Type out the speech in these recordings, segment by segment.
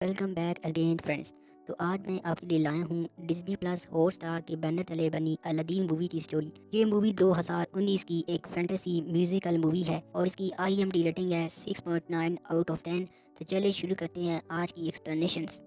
Welcome back again friends. تو آج میں آپ کے لیے لایا ہوں ڈزنی پلس ہاٹ اسٹار کے بینر تلے بنی الادین مووی کی سٹوری. یہ مووی 2019 کی ایک فینٹیسی میوزیکل مووی ہے اور اس کی IMDb ریٹنگ ہے 6.9 آؤٹ آف 10. تو چلے شروع کرتے ہیں آج کی ایکسپلینیشنز.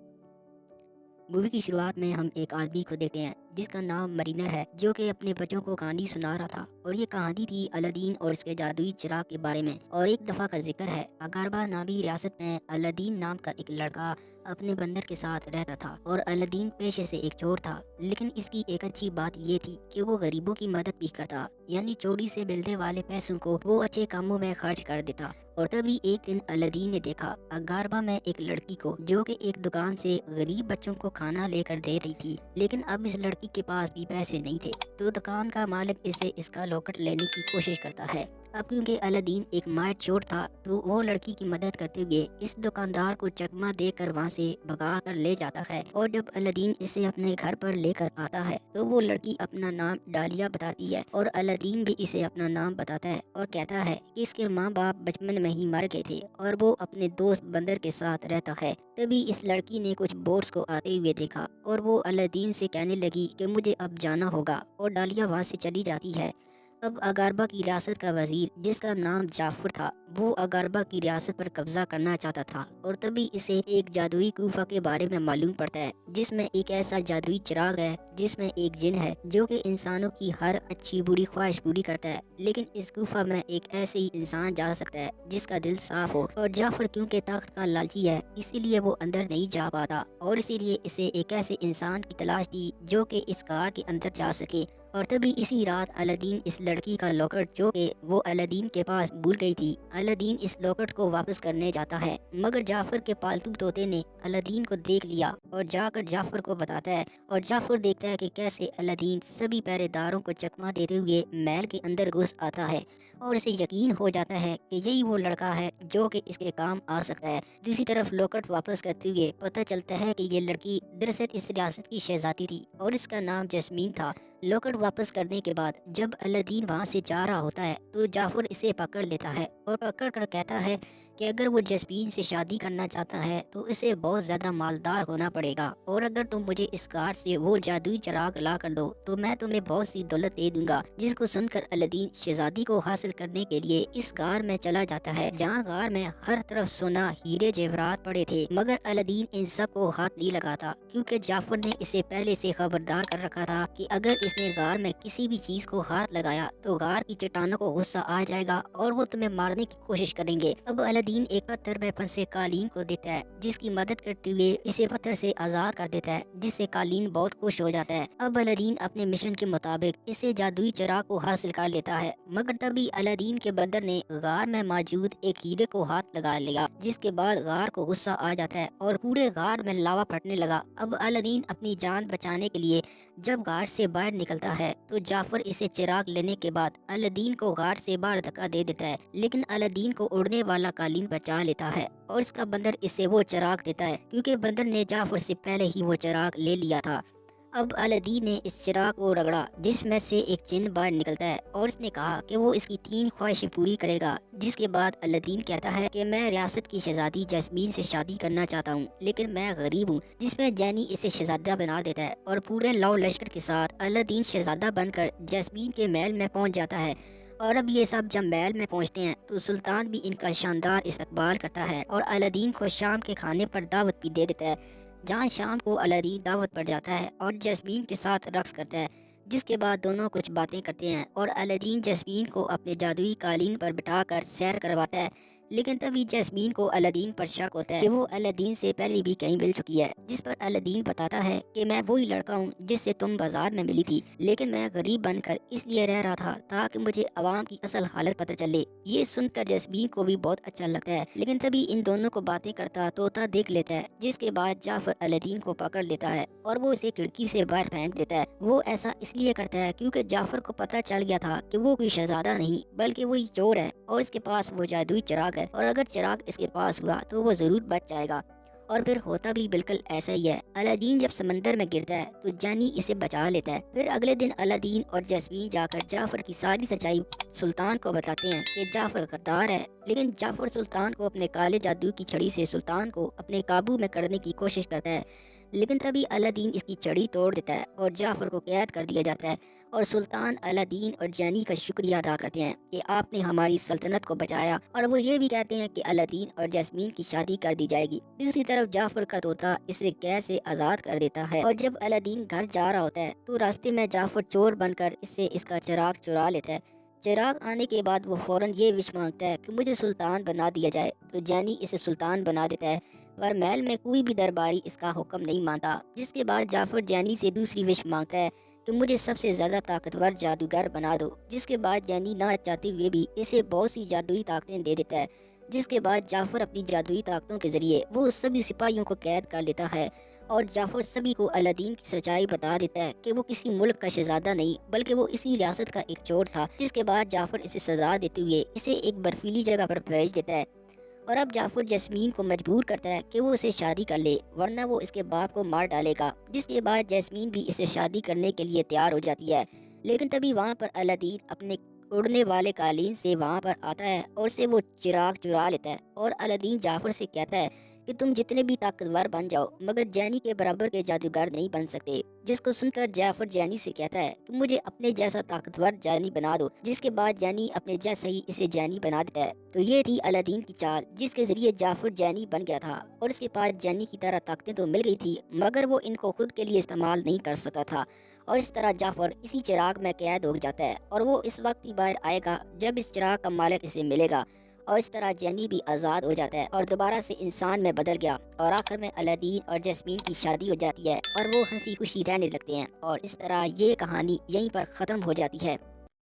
مووی کی شروعات میں ہم ایک آدمی کو دیکھتے ہیں جس کا نام مرینر ہے، جو کہ اپنے بچوں کو کہانی سنا رہا تھا، اور یہ کہانی تھی الادین اور اس کے جادوئی چراغ کے بارے میں. اور ایک دفعہ کا ذکر ہے، اگاربا نامی ریاست میں الادین نام کا ایک لڑکا اپنے بندر کے ساتھ رہتا تھا، اور الادین پیشے سے ایک چور تھا. لیکن اس کی ایک اچھی بات یہ تھی کہ وہ غریبوں کی مدد بھی کرتا، یعنی چوری سے ملنے والے پیسوں کو وہ اچھے کاموں میں خرچ کر دیتا. اور تبھی ایک دن الادین نے دیکھا اگاربا میں ایک لڑکی کو، جو کہ ایک دکان سے غریب بچوں کو کھانا لے کر دے رہی تھی. لیکن اب اس لڑکی کے پاس بھی پیسے نہیں تھے، تو دکان کا مالک اسے اس کا لاکٹ لینے کی کوشش کرتا ہے. اب کیونکہ الادین ایک ماہر چور تھا، تو وہ لڑکی کی مدد کرتے ہوئے اس دکاندار کو چکما دے کر وہاں سے بھگا کر لے جاتا ہے. اور جب الادین اسے اپنے گھر پر لے کر آتا ہے تو وہ لڑکی اپنا نام ڈالیا بتاتی ہے، اور الادین بھی اسے اپنا نام بتاتا ہے اور کہتا ہے کہ اس کے ماں باپ بچپن میں ہی مر گئے تھے اور وہ اپنے دوست بندر کے ساتھ رہتا ہے. تبھی اس لڑکی نے کچھ بوٹس کو آتے ہوئے دیکھا اور وہ الادین سے کہنے لگی کہ مجھے اب جانا ہوگا، اور ڈالیا وہاں سے چلی جاتی ہے. اب اگاربا کی ریاست کا وزیر، جس کا نام جعفر تھا، وہ اگاربا کی ریاست پر قبضہ کرنا چاہتا تھا. اور تبھی اسے ایک جادوئی کوفہ کے بارے میں معلوم پڑتا ہے، جس میں ایک ایسا جادوئی چراغ ہے جس میں ایک جن ہے جو کہ انسانوں کی ہر اچھی بری خواہش پوری کرتا ہے. لیکن اس کوفہ میں ایک ایسے ہی انسان جا سکتا ہے جس کا دل صاف ہو، اور جعفر کیونکہ تخت کا لالچی ہے اسی لیے وہ اندر نہیں جا پاتا، اور اسی لیے اسے ایک ایسے انسان کی تلاش تھی جو کہ اس غار کے اندر جا سکے. اور تبھی اسی رات الادین اس لڑکی کا لاکٹ، جو کہ وہ الادین کے پاس بھول گئی تھی، الادین اس لاکٹ کو واپس کرنے جاتا ہے. مگر جعفر کے پالتو طوطے نے الادین کو دیکھ لیا اور جا کر جعفر کو بتاتا ہے، اور جعفر دیکھتا ہے کہ کیسے الادین سبھی پہرے داروں کو چکما دیتے ہوئے محل کے اندر گھس آتا ہے، اور اسے یقین ہو جاتا ہے کہ یہی وہ لڑکا ہے جو کہ اس کے کام آ سکتا ہے. دوسری طرف لاکٹ واپس کرتے ہوئے پتہ چلتا ہے کہ یہ لڑکی دراصل اس ریاست کی شہزادی تھی اور اس کا نام جیسمین تھا. لاکٹ واپس کرنے کے بعد جب الادین وہاں سے جا رہا ہوتا ہے تو جعفر اسے پکڑ لیتا ہے اور پکڑ کر کہتا ہے کہ اگر وہ جیسمین سے شادی کرنا چاہتا ہے تو اسے بہت زیادہ مالدار ہونا پڑے گا، اور اگر تم مجھے اس غار سے وہ جادوئی چراغ لا کر دو تو میں تمہیں بہت سی دولت دے دوں گا. جس کو سن کر الادین شہزادی کو حاصل کرنے کے لیے اس غار میں چلا جاتا ہے، جہاں غار میں ہر طرف سونا، ہیرے جواہرات پڑے تھے. مگر الادین ان سب کو ہاتھ نہیں لگاتا، کیونکہ جعفر نے اسے پہلے سے خبردار کر رکھا تھا کہ اگر اس نے غار میں کسی بھی چیز کو ہاتھ لگایا تو غار کی چٹانوں کو غصہ آ جائے گا اور وہ تمہیں مارنے کی کوشش کریں گے. اب الادین ایک پتھر میں پھنسے قالین کو دیکھتا ہے، جس کی مدد کرتے ہوئے اسے پتھر سے آزاد کر دیتا ہے، جس سے قالین بہت خوش ہو جاتا ہے. اب الادین اپنے مشن کے مطابق اسے جادوئی چراغ کو حاصل کر لیتا ہے. مگر تبھی الادین کے بندر نے غار میں موجود ایک ہیرے کو ہاتھ لگا لیا، جس کے بعد غار کو غصہ آ جاتا ہے اور پورے غار میں لاوا پھٹنے لگا. اب الادین اپنی جان بچانے کے لیے جب غار سے باہر نکلتا ہے تو جعفر اسے چراغ لینے کے بعد الادین کو غار سے باہر دھکا دے دیتا ہے. لیکن الادین کو اڑنے والا قالین بچا لیتا ہے اور اس کا بندر اسے وہ چراغ دیتا ہے، کیونکہ بندر نے جعفر سے پہلے ہی وہ چراغ لے لیا تھا. اب الادین نے اس چراغ کو رگڑا، جس میں سے ایک جن باہر نکلتا ہے، اور اس نے کہا کہ وہ اس کی 3 خواہشیں پوری کرے گا. جس کے بعد الادین کہتا ہے کہ میں ریاست کی شہزادی جیسمین سے شادی کرنا چاہتا ہوں، لیکن میں غریب ہوں. جس میں جینی اسے شہزادہ بنا دیتا ہے، اور پورے لاؤ لشکر کے ساتھ الادین شہزادہ بن کر جیسمین کے محل میں پہنچ جاتا ہے. اور اب یہ سب جب محل میں پہنچتے ہیں تو سلطان بھی ان کا شاندار استقبال کرتا ہے اور الادین کو شام کے کھانے پر دعوت بھی دے دیتا ہے، جہاں شام کو الادین دعوت پر جاتا ہے اور جیسمین کے ساتھ رقص کرتا ہے. جس کے بعد دونوں کچھ باتیں کرتے ہیں اور الادین جیسمین کو اپنے جادوئی قالین پر بٹھا کر سیر کرواتا ہے. لیکن تبھی جیسمین کو الادین پر شک ہوتا ہے کہ وہ الادین سے پہلے بھی کہیں مل چکی ہے، جس پر الادین بتاتا ہے کہ میں وہی لڑکا ہوں جس سے تم بازار میں ملی تھی، لیکن میں غریب بن کر اس لیے رہ رہا تھا تاکہ مجھے عوام کی اصل حالت پتہ چلے. یہ سن کر جیسمین کو بھی بہت اچھا لگتا ہے، لیکن تبھی ان دونوں کو باتیں کرتا طوطا دیکھ لیتا ہے. جس کے بعد جعفر الادین کو پکڑ لیتا ہے اور وہ اسے کھڑکی سے باہر پھینک دیتا ہے. وہ ایسا اس لیے کرتا ہے کیونکہ جعفر کو پتہ چل گیا تھا کہ وہ کوئی شہزادہ نہیں بلکہ وہی چور ہے، اور اس کے پاس وہ جادوئی چراغ ہے، اور اگر چراغ اس کے پاس ہوا تو وہ ضرور بچ جائے گا. اور پھر ہوتا بھی بالکل ایسا ہی ہے۔ الادین جب سمندر میں گرتا ہے تو جانی اسے بچا لیتا ہے۔ پھر اگلے دن الادین اور جیسمین جا کر جعفر کی ساری سچائی سلطان کو بتاتے ہیں کہ جعفر غدار ہے، لیکن جعفر سلطان کو اپنے کالے جادو کی چھڑی سے سلطان کو اپنے قابو میں کرنے کی کوشش کرتا ہے، لیکن تبھی الادین اس کی چھڑی توڑ دیتا ہے اور جعفر کو قید کر دیا جاتا ہے، اور سلطان الادین اور جانی کا شکریہ ادا کرتے ہیں کہ آپ نے ہماری سلطنت کو بچایا، اور وہ یہ بھی کہتے ہیں کہ الادین اور جیسمین کی شادی کر دی جائے گی۔ دوسری طرف جعفر کا طوطا اسے قید سے آزاد کر دیتا ہے، اور جب الادین گھر جا رہا ہوتا ہے تو راستے میں جعفر چور بن کر اس سے اس کا چراغ چرا لیتا ہے۔ چراغ آنے کے بعد وہ فوراً یہ وش مانگتا ہے کہ مجھے سلطان بنا دیا جائے، تو جانی اسے سلطان بنا دیتا ہے، پر محل میں کوئی بھی درباری اس کا حکم نہیں مانتا، جس کے بعد جعفر جانی سے دوسری وش مانگتا ہے کہ مجھے سب سے زیادہ طاقتور جادوگر بنا دو، جس کے بعد جانی نہ چاہتے ہوئے بھی اسے بہت سی جادوئی طاقتیں دے دیتا ہے، جس کے بعد جعفر اپنی جادوئی طاقتوں کے ذریعے وہ سبھی سپاہیوں کو قید کر لیتا ہے، اور جعفر سبھی کو الادین کی سچائی بتا دیتا ہے کہ وہ کسی ملک کا شہزادہ نہیں بلکہ وہ اسی ریاست کا ایک چور تھا، جس کے بعد جعفر اسے سزا دیتے ہوئے اسے ایک برفیلی جگہ پر بھیج دیتا ہے، اور اب جعفر جیسمین کو مجبور کرتا ہے کہ وہ اسے شادی کر لے ورنہ وہ اس کے باپ کو مار ڈالے گا، جس کے بعد جیسمین بھی اسے شادی کرنے کے لیے تیار ہو جاتی ہے، لیکن تبھی وہاں پر الادین اپنے اڑنے والے قالین سے وہاں پر آتا ہے اور سے وہ چراغ چرا لیتا ہے، اور الادین جعفر سے کہتا ہے کہ تم جتنے بھی طاقتور بن جاؤ مگر جینی کے برابر کے جادوگر نہیں بن سکتے، جس کو سن کر جعفر جینی سے کہتا ہے کہ مجھے اپنے جیسا طاقتور جانی بنا دو، جس کے بعد جانی اپنے جیسا ہی اسے جانی بنا دیتا ہے۔ تو یہ تھی الادین کی چال جس کے ذریعے جعفر جانی بن گیا تھا، اور اس کے پاس جانی کی طرح طاقتیں تو مل گئی تھی مگر وہ ان کو خود کے لیے استعمال نہیں کر سکتا تھا، اور اس طرح جعفر اسی چراغ میں قید ہو جاتا ہے، اور وہ اس وقت ہی باہر آئے گا جب اس چراغ کا مالک اسے ملے گا، اور اس طرح جینی بھی آزاد ہو جاتا ہے اور دوبارہ سے انسان میں بدل گیا، اور آخر میں الادین اور جیسمین کی شادی ہو جاتی ہے اور وہ ہنسی خوشی رہنے لگتے ہیں، اور اس طرح یہ کہانی یہیں پر ختم ہو جاتی ہے۔